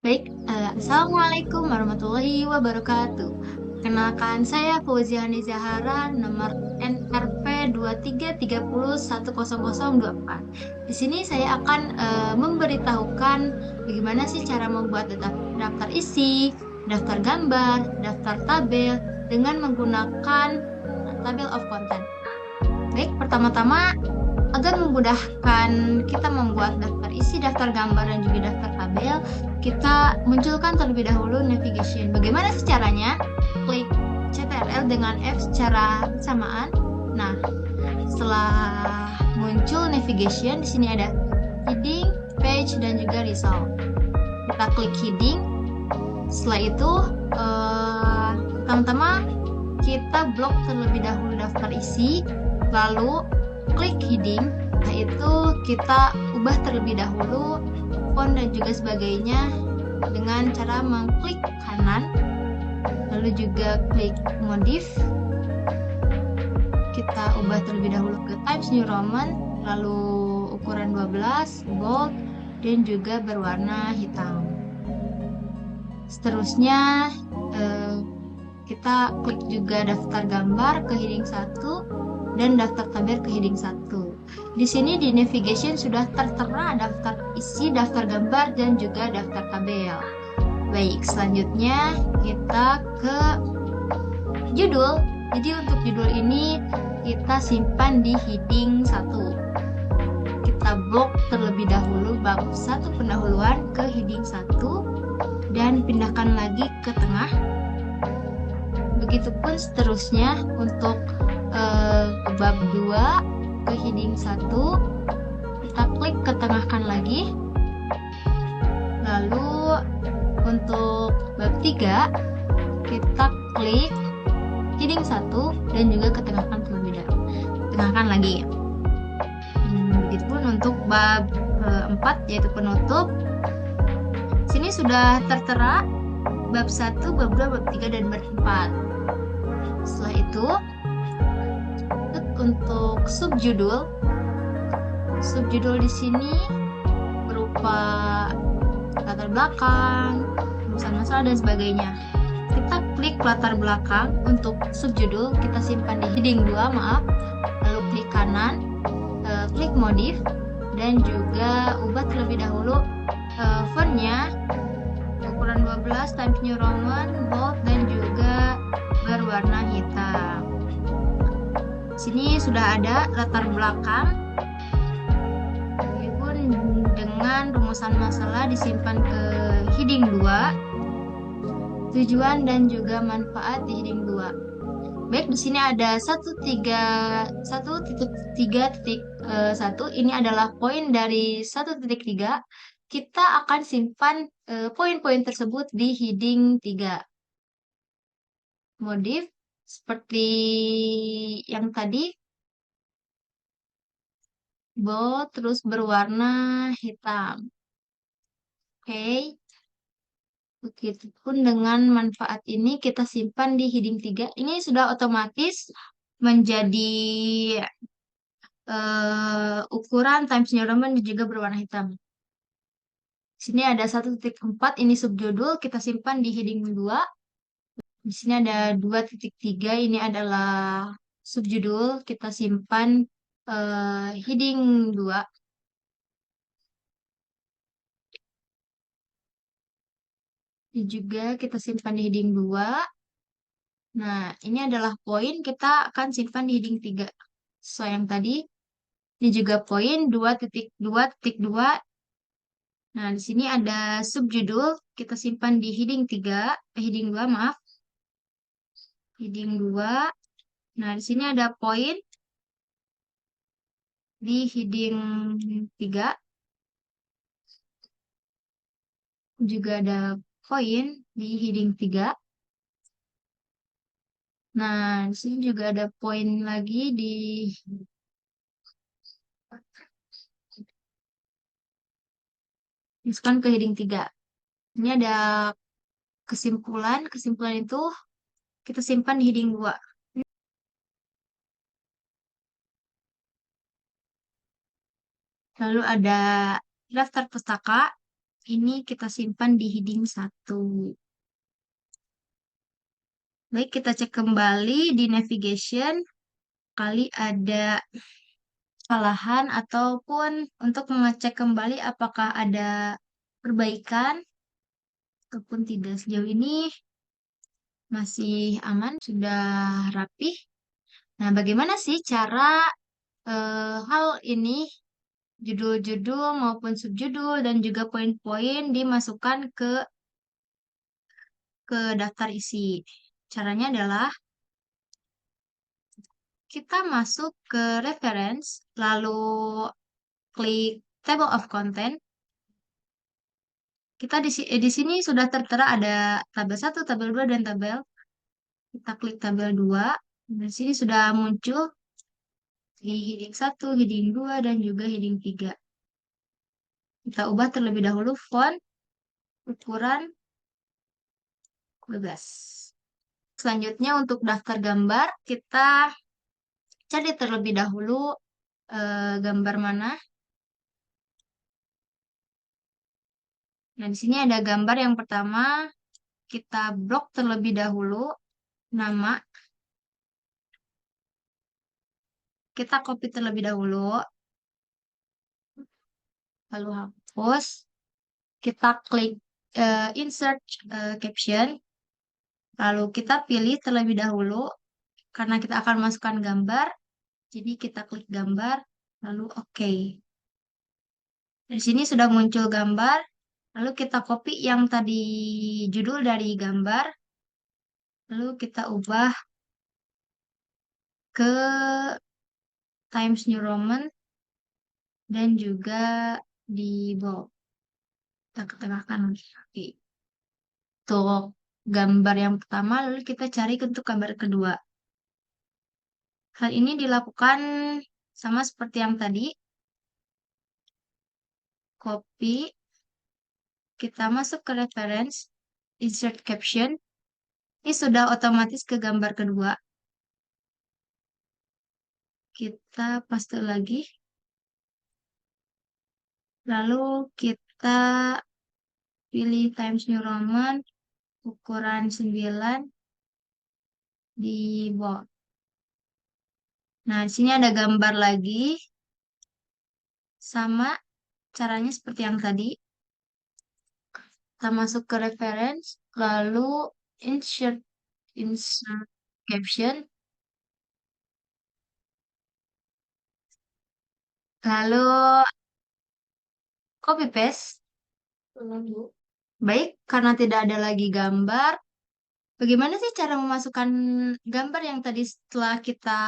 Baik, Assalamualaikum warahmatullahi wabarakatuh. Kenalkan saya Fauziani Zahara, nomor NRP 2330100024. Di sini saya akan memberitahukan bagaimana sih cara membuat daftar isi, daftar gambar, daftar tabel dengan menggunakan tabel of content. Baik, pertama-tama agar memudahkan kita membuat daftar isi, daftar gambar, dan juga daftar tabel, kita munculkan terlebih dahulu navigation. Bagaimana sih caranya? Klik CTRL dengan F secara bersamaan. Nah, setelah muncul navigation, di sini ada heading, page, dan juga result. Kita klik heading. Setelah itu, pertama-tama kita blok terlebih dahulu daftar isi, lalu klik heading. Nah, itu kita ubah terlebih dahulu font dan juga sebagainya dengan cara mengklik kanan, lalu juga klik modif. Kita ubah terlebih dahulu ke Times New Roman, lalu ukuran 12, bold, dan juga berwarna hitam. Seterusnya, kita klik juga daftar gambar ke heading 1 dan daftar tabel ke heading 1. Di sini di navigation sudah tertera daftar isi, daftar gambar, dan juga daftar tabel. Baik, selanjutnya kita ke judul. Jadi untuk judul ini kita simpan di heading 1. Kita blok terlebih dahulu bab 1 pendahuluan ke heading 1 dan pindahkan lagi ke tengah. Begitupun seterusnya untuk bab 2 ke heading 1, kita klik ketengahkan lagi. Lalu untuk bab 3 kita klik heading 1 dan juga ketengahkan terlebih dahulu. Ketengahkan lagi. Begitupun untuk bab 4 yaitu penutup. Sini sudah tertera bab 1, bab 2, bab 3, dan bab 4. Setelah itu, untuk subjudul di sini berupa latar belakang, rumusan masalah, dan sebagainya. Kita klik latar belakang untuk subjudul, kita simpan di heading 2, maaf. Lalu klik kanan, klik modif, dan juga ubah terlebih dahulu fontnya ukuran 12, Times New Roman, bold, dan juga berwarna hitam. Sini sudah ada latar belakang, meskipun dengan rumusan masalah disimpan ke heading 2, tujuan dan juga manfaat di heading 2. Baik, di sini ada 1.3.1. Ini adalah poin dari 1.3. Kita akan simpan poin-poin tersebut di heading 3. Modif seperti yang tadi, bold, terus berwarna hitam. Oke. Begitupun dengan manfaat ini kita simpan di heading 3. Ini sudah otomatis menjadi ukuran Times New Roman dan juga berwarna hitam. Sini ada 1.4, ini subjudul, kita simpan di heading 2. Di sini ada 2.3, ini adalah subjudul, kita simpan heading 2. Ini juga kita simpan di heading 2. Nah, ini adalah poin, kita akan simpan di heading 3. Sesuai yang tadi, ini juga poin 2.2.2. Nah, di sini ada subjudul, kita simpan di heading 3, heading 2, maaf. Heading 2. Nah, di sini ada poin di heading 3. Juga ada poin di heading 3. Nah, di sini juga ada poin lagi di misalkan ke heading 3. Ini ada kesimpulan. Kesimpulan itu kita simpan di heading 2. Lalu ada daftar pustaka. ini kita simpan di heading 1. Baik, kita cek kembali di navigation. Kali ada kesalahan ataupun untuk mengecek kembali apakah ada perbaikan ataupun tidak. Sejauh ini masih aman, sudah rapih. Nah, bagaimana sih cara hal ini, judul-judul maupun subjudul dan juga poin-poin dimasukkan ke daftar isi? Caranya adalah kita masuk ke reference, lalu klik table of content. Kita di sini sudah tertera ada tabel 1, tabel 2 dan tabel. Kita klik tabel 2. Di sini sudah muncul di heading 1, heading 2 dan juga heading 3. Kita ubah terlebih dahulu font ukuran 12. Selanjutnya untuk daftar gambar, kita cari terlebih dahulu gambar mana. Nah, di sini ada gambar yang pertama, kita blok terlebih dahulu nama, kita copy terlebih dahulu, lalu hapus, kita klik insert caption, lalu kita pilih terlebih dahulu, karena kita akan masukkan gambar, jadi kita klik gambar, lalu oke. Di sini sudah muncul gambar, lalu kita copy yang tadi judul dari gambar, lalu kita ubah ke Times New Roman dan juga di bold. Kita ketengahkan lagi. Untuk gambar yang pertama, lalu kita cari untuk gambar kedua. Hal ini dilakukan sama seperti yang tadi. Copy, kita masuk ke reference, insert caption. Ini sudah otomatis ke gambar kedua. Kita paste lagi. Lalu kita pilih Times New Roman ukuran 9 di bawah. Nah, di sini ada gambar lagi. Sama caranya seperti yang tadi. Kita masuk ke reference, lalu insert insert caption, lalu copy paste. Baik, karena tidak ada lagi gambar, bagaimana sih cara memasukkan gambar yang tadi setelah kita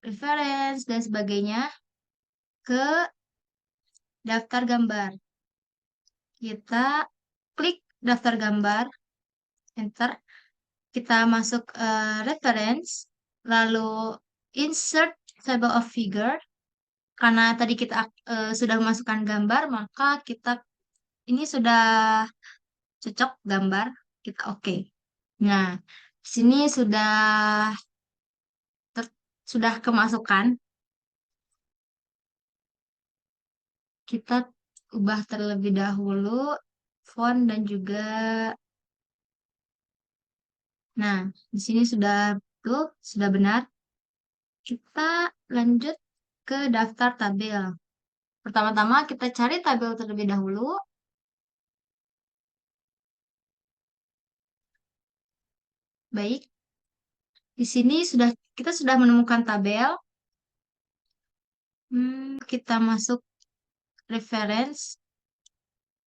reference dan sebagainya ke daftar gambar? Kita klik daftar gambar, enter, kita masuk reference, lalu insert table of figure. Karena tadi kita sudah memasukkan gambar, maka kita ini sudah cocok gambar, kita oke. Nah, di sini sudah kemasukan. Kita ubah terlebih dahulu font dan juga, nah, di sini sudah betul, sudah benar. Kita lanjut ke daftar tabel. Pertama-tama kita cari tabel terlebih dahulu. Baik, di sini kita sudah menemukan tabel. Kita masuk reference,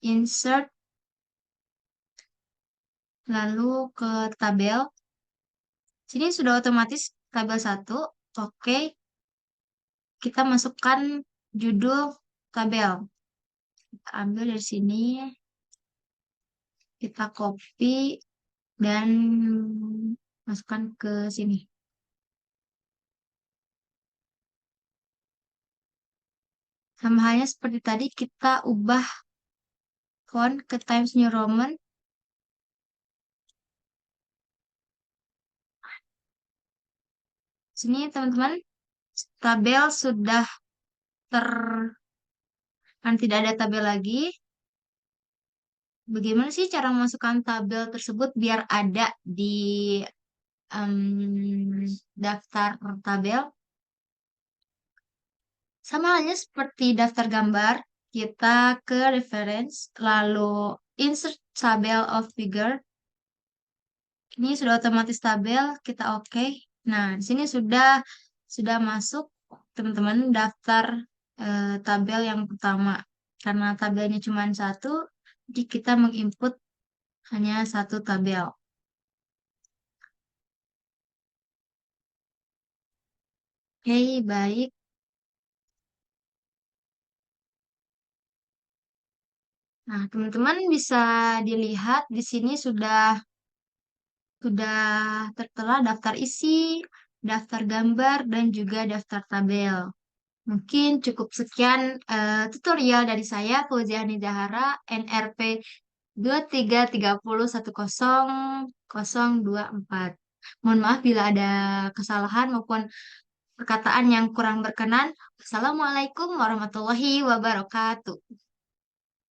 insert, lalu ke tabel. Sini sudah otomatis tabel 1. Oke, kita masukkan judul tabel. Kita ambil dari sini, kita copy dan masukkan ke sini. Sama halnya seperti tadi, kita ubah font ke Times New Roman. Sini teman-teman, tabel sudah kan tidak ada tabel lagi. Bagaimana sih cara memasukkan tabel tersebut biar ada di daftar tabel? Sama halnya seperti daftar gambar, kita ke reference, lalu insert tabel of figure. Ini sudah otomatis tabel, kita oke. Nah, di sini sudah masuk teman-teman daftar tabel yang pertama. Karena tabelnya cuma satu, jadi kita menginput hanya satu tabel. Oke, baik. Nah, teman-teman bisa dilihat di sini sudah tertera daftar isi, daftar gambar, dan juga daftar tabel. Mungkin cukup sekian tutorial dari saya, Fauzia Nidahara, NRP 23301024. Mohon maaf bila ada kesalahan maupun perkataan yang kurang berkenan. Assalamualaikum warahmatullahi wabarakatuh.